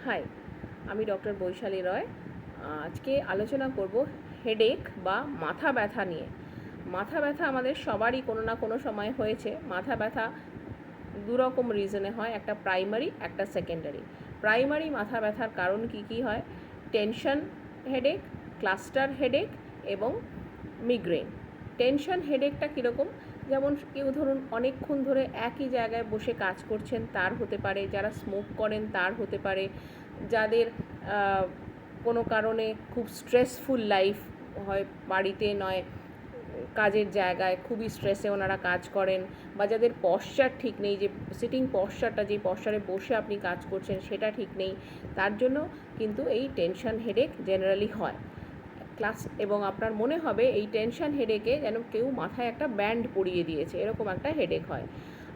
High, আমি doctor Vaishali রয়। আজকে আলোচনা করব হেডেক বা মাথা ব্যথা নিয়ে। মাথা ব্যথা আমাদের সবারই কোনো না কোনো সময় হয়েছে। মাথা ব্যথা দুরকম রিজনে হয়, একটা প্রাইমারি, একটা সেকেন্ডারি। প্রাইমারি মাথা ব্যথার কারণ কি হয়? টেনশন হেডেক, ক্লাস্টার হেডেক এবং মিগ্রেন। টেনশন হেডেকটা কীরকম? যেমন কেউ ধরুন অনেকক্ষণ ধরে একই জায়গায় বসে কাজ করছেন, তার হতে পারে। যারা স্মোক করেন তার হতে পারে। যাদের কোনো কারণে খুব স্ট্রেসফুল লাইফ হয়, বাড়িতে নয় কাজের জায়গায় খুবই স্ট্রেসে ওনারা কাজ করেন, বা যাদের পশ্চার ঠিক নেই, যে সিটিং পশ্চারটা, যে পশ্চারে বসে আপনি কাজ করছেন সেটা ঠিক নেই, তার জন্য কিন্তু এই টেনশন হেডেক জেনারেলি হয়। এবং আপনার মনে হবে এই টেনশন হেডেকে যেন কেউ মাথায় একটা ব্যান্ড পরিয়ে দিয়েছে, এরকম একটা হেডেক হয়।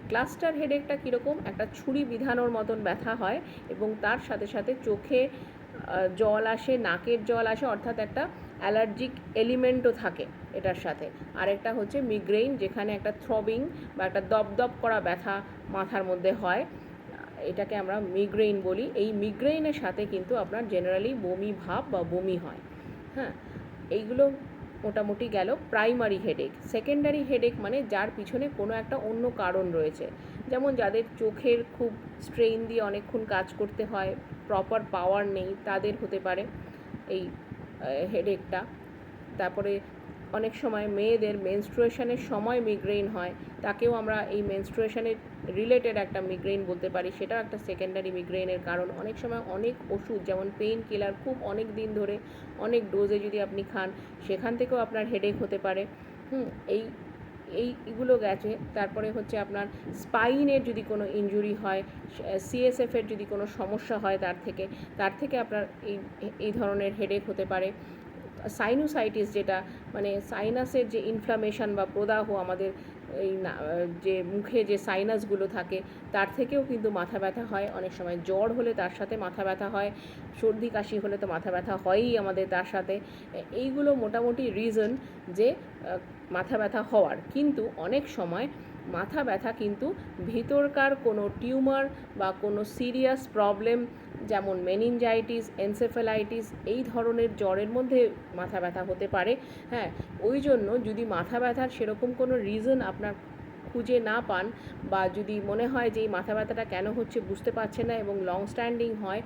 ক্লাস্টার হেডেকটা কীরকম? একটা ছুরি বিধানোর মতন ব্যথা হয় এবং তার সাথে সাথে চোখে জল আসে, নাকের জল আসে, অর্থাৎ একটা অ্যালার্জিক এলিমেন্টও থাকে এটার সাথে। আরেকটা হচ্ছে মিগ্রেইন, যেখানে একটা থ্রবিং বা একটা দপদপ করা ব্যথা মাথার মধ্যে হয়, এটাকে আমরা মিগ্রেইন বলি। এই মিগ্রেইনের সাথে কিন্তু আপনার জেনারেলি বমি ভাব বা বমি হয়। হ্যাঁ, এইগুলো মোটামুটি গেল প্রাইমারি হেডেক। সেকেন্ডারি হেডেক মানে যার পিছনে কোনো একটা অন্য কারণ রয়েছে, যেমন যাদের চোখের খুব স্ট্রেইন দিয়ে অনেকক্ষণ কাজ করতে হয়, প্রপার পাওয়ার নেই, তাদের হতে পারে এই হেডেকটা। তারপরে অনেক সময় মেয়েদের মেনস্ট্রুয়েশনের সময় মিগ্রেইন হয়, তাকেও আমরা এই মেনস্ট্রুয়েশনের রিলেটেড একটা মিগ্রেইন বলতে পারি, সেটাও একটা সেকেন্ডারি মিগ্রেইনের কারণ। অনেক সময় অনেক ওষুধ, যেমন পেইন কিলার, খুব অনেক দিন ধরে অনেক ডোজে যদি আপনি খান, সেখান থেকেও আপনার হেডেক হতে পারে। এইগুলো গেছে। তারপরে হচ্ছে আপনার স্পাইনের যদি কোনো ইনজুরি হয়, সিএসএফের যদি কোনো সমস্যা হয়, তার থেকে আপনার এই ধরনের হেডেক হতে পারে। সাইনোসাইটিস, যেটা মানে সাইনাসের যে ইনফ্লামেশন বা প্রদাহ, আমাদের এই যে মুখে যে সাইনাসগুলো থাকে, তার থেকেও কিন্তু মাথা ব্যথা হয়। অনেক সময় জ্বর হলে তার সাথে মাথা ব্যথা হয়, সর্দি কাশি হলে তো মাথা ব্যথা হয়ই আমাদের তার সাথে। এইগুলো মোটামুটি রিজন যে মাথা ব্যথা হওয়ার। কিন্তু অনেক সময় মাথা ব্যথা কিন্তু ভিতরকার কোনো টিউমার বা কোনো সিরিয়াস প্রবলেম, যেমন মেনিনজাইটিস, এনসেফ্যালাইটিস, এই ধরনের জ্বরের মধ্যে মাথা ব্যথা হতে পারে। হ্যাঁ, ওই জন্য যদি মাথা ব্যথার সেরকম কোনো রিজন আপনার খুঁজে না পান, বা যদি মনে হয় যে এই মাথা ব্যথাটা কেন হচ্ছে বুঝতে পারছেন না এবং লং স্ট্যান্ডিং হয়,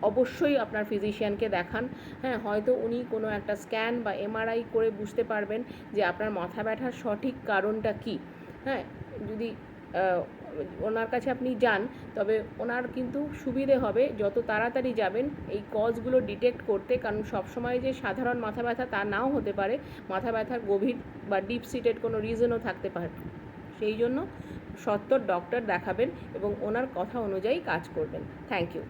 অবশ্যই আপনার ফিজিশিয়ানকে দেখান। হ্যাঁ, হয়তো উনি কোনো একটা স্ক্যান বা এমআরআই করে বুঝতে পারবেন যে আপনার মাথা ব্যথার সঠিক কারণটা কী। হ্যাঁ, যদি ওনার কাছে আপনি যান, তবে ওনার কিন্তু সুবিধে হবে, যত তাড়াতাড়ি যাবেন এই কজগুলো ডিটেক্ট করতে। কারণ সবসময় যে সাধারণ মাথা ব্যথা তা নাও হতে পারে, মাথা ব্যথার গভীর বা ডিপ সিটেড কোনো রিজনও থাকতে পারে। সেই জন্য সত্বর ডক্টর দেখাবেন এবং ওনার কথা অনুযায়ী কাজ করবেন। Thank you.